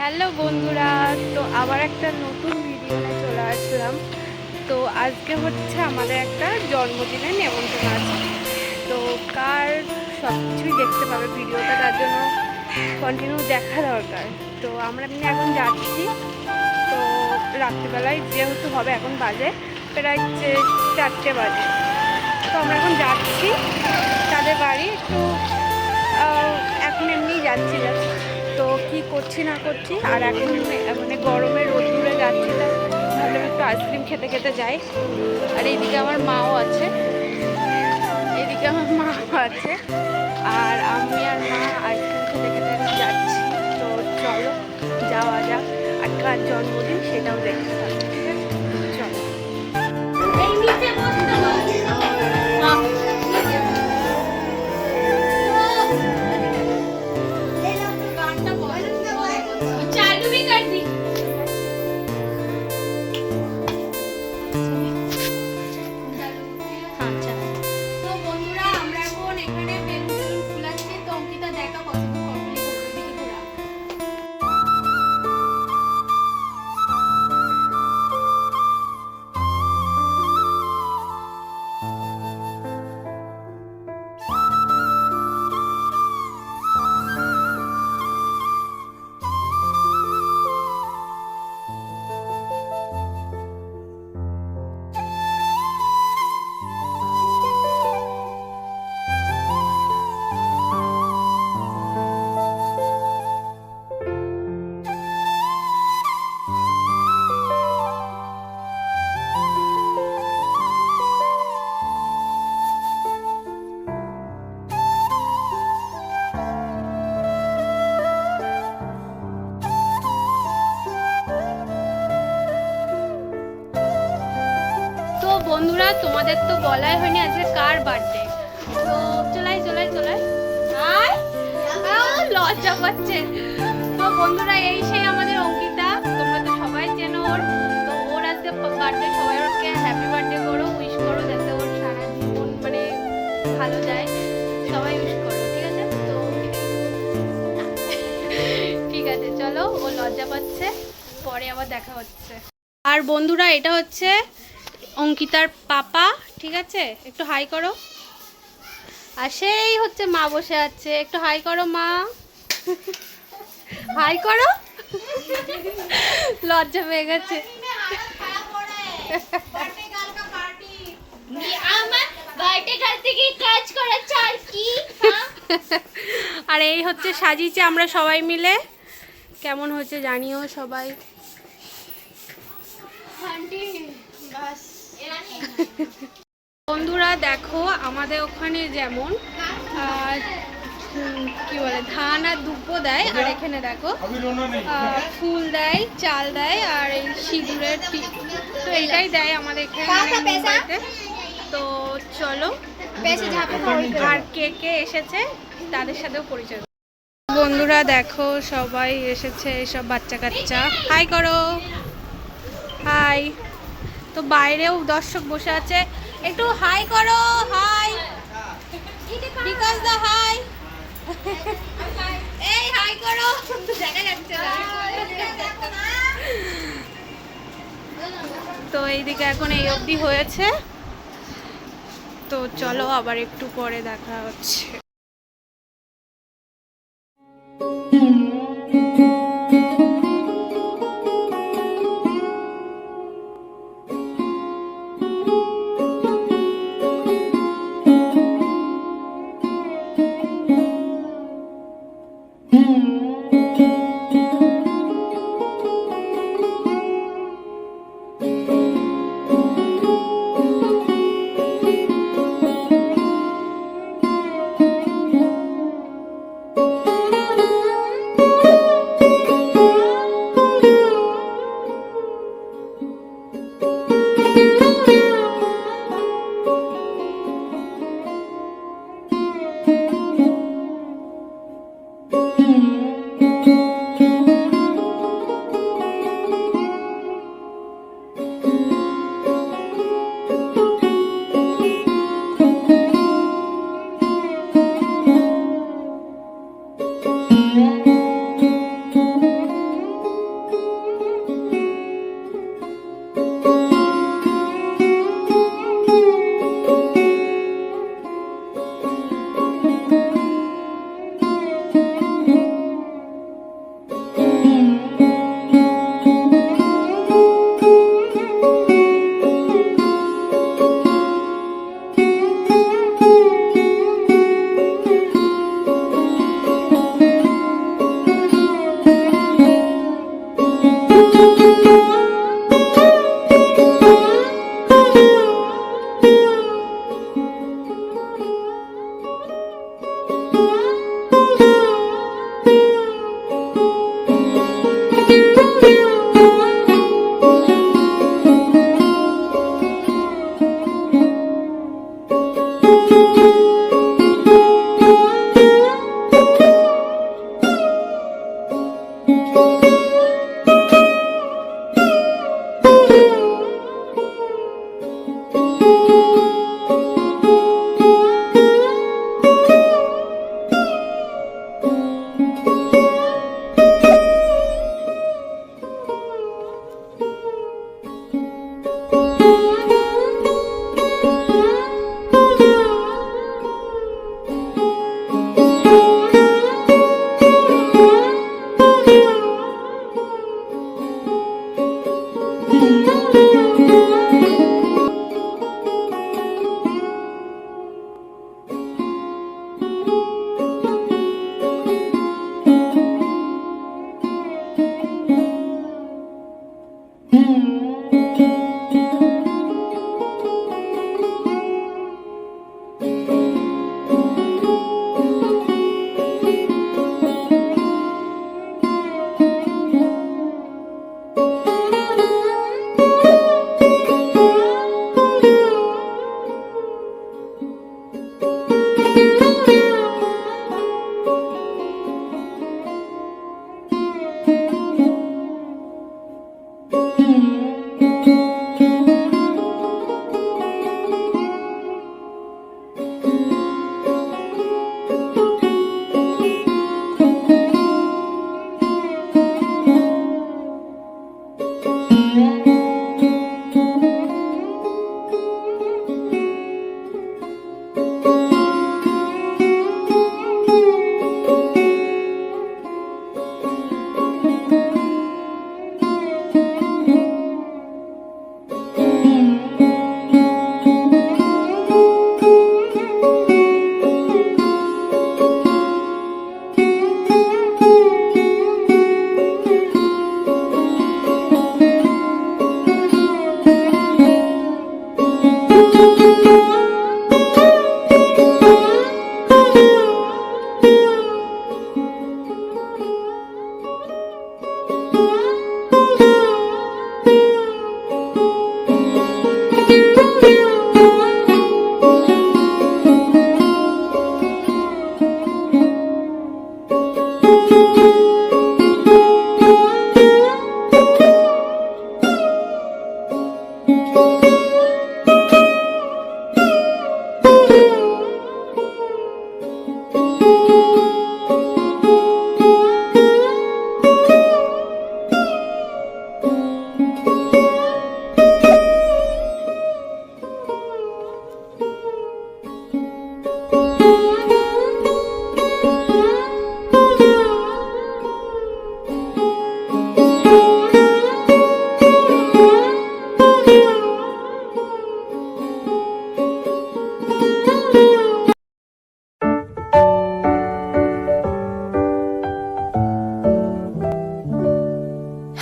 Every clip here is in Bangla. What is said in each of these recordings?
হ্যালো বন্ধুরা, তো আবার একটা নতুন ভিডিও নিয়ে চলে আসলাম। তো আজকে হচ্ছে আমাদের একটা জন্মদিনের নেমন্তন্ন আছে। তো কার সব কিছুই দেখতে পাবে ভিডিওটা, তার জন্য কন্টিনিউ দেখা দরকার। তো আমরা এমনি এখন যাচ্ছি। তো রাত্রিবেলায় যেহেতু হবে, এখন বাজে প্রায় 4টে বাজে। তো আমরা এখন যাচ্ছি তাদের বাড়ি। একটু এখন এমনি যাচ্ছি যাচ্ছি তো কি করছি না করছি। আর এখন মানে গরমে রোদ্দুরে যাচ্ছি, তাই ভাবলাম একটু আইসক্রিম খেতে খেতে যাই। আর এইদিকে আমার মাও আছে, এদিকে আমার মাও আছে, আর আমি আর মা আইসক্রিম খেতে খেতে এখন যাচ্ছি। তো চলো যাওয়া যাক, আর কার জন্মদিন সেটাও দেখতে পাবো। ঠিক আছে, চলো। বন্ধুরা, তোমাদের তো বলাই হয়নি আজকে কার বার্থডে। তো চলাই চলাই চলাই, লজ্জা পাচ্ছে। তো বন্ধুরা, এই সেই আমাদের অঙ্কিতা, তোমরা তো সবাই চেনো ওর। তো ওর আজকে বার্থডে, সবাই ওকে হ্যাপি বার্থডে করো, উইশ করো, যাতে ওর সারা জীবন মানে ভালো যায়। সবাই উইশ করো, ঠিক আছে? তো ঠিক আছে, চলো। ও লজ্জা পাচ্ছে, পরে আবার দেখা হচ্ছে। আর বন্ধুরা, এটা হচ্ছে অঙ্কিতার পাপা, ঠিক আছে? একটু হাই করো। আর সেই হচ্ছে মা বসে আছে, একটু হাই করো মা, হাই করো। লজ্জা পেয়ে গেছে। আর এই হচ্ছে সাজিয়েছে আমরা সবাই মিলে। কেমন হচ্ছে জানিও সবাই। বন্ধুরা দেখো, আমাদের ওখানে যেমন কি বলে ধান আর দুব্বো দেয়, আর এখানে দেখো ফুল দেয়, চাল দেয়, আর এই সিঁদুরের তো এইটাই দেয় আমাদের এখানে। তো চলো, আর কে কে এসেছে তাদের সাথেও পরিচয়। বন্ধুরা দেখো, সবাই এসেছে, সব বাচ্চা কাচ্চা। হাই করো, হাই। তো বাইরেও দর্শক বসে আছে, একটু হাই করো, হাই। বিকাশ দা হাই, এই হাই করো, দেখা যাচ্ছে না। তো এইদিকে এখন এই অবধি হয়েছে। তো চলো, আবার একটু পরে দেখা হচ্ছে।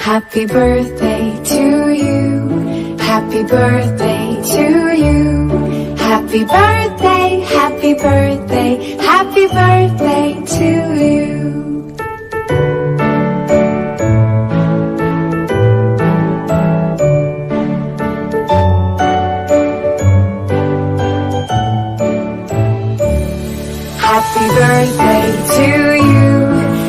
Happy birthday to you. Happy birthday to you. Happy birthday, happy birthday, happy birthday to you. Happy birthday to you.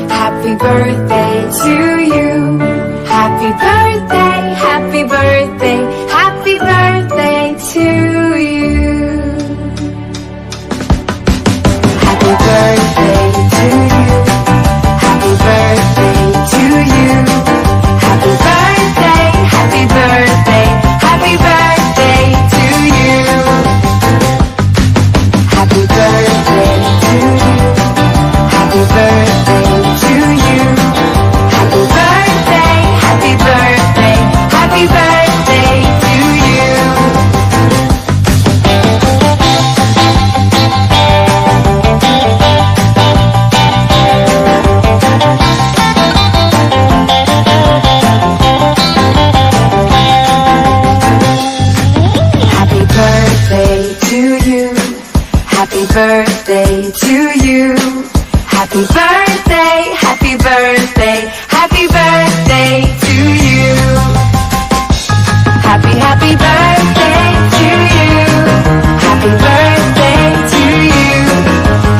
Happy birthday to you. Happy birthday, happy birthday, happy birthday to you. Happy birthday to you. Happy birthday to you. Happy birthday, happy birthday, happy birthday to you. Happy birthday to you. Happy birthday to you. Happy birthday, happy birthday. Happy birthday to you. Happy birthday to you.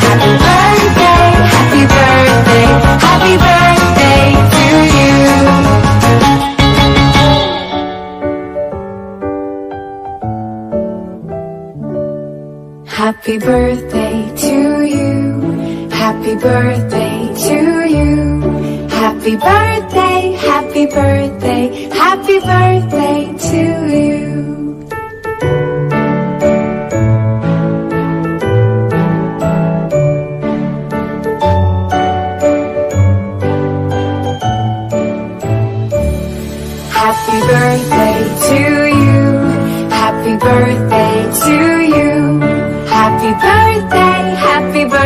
Happy birthday, happy birthday, happy birthday to you. Happy birthday to you. Happy birthday to you. Happy birthday, happy birthday, happy birthday to you. Happy birthday to you. Happy birthday to you. Happy birthday, happy birthday.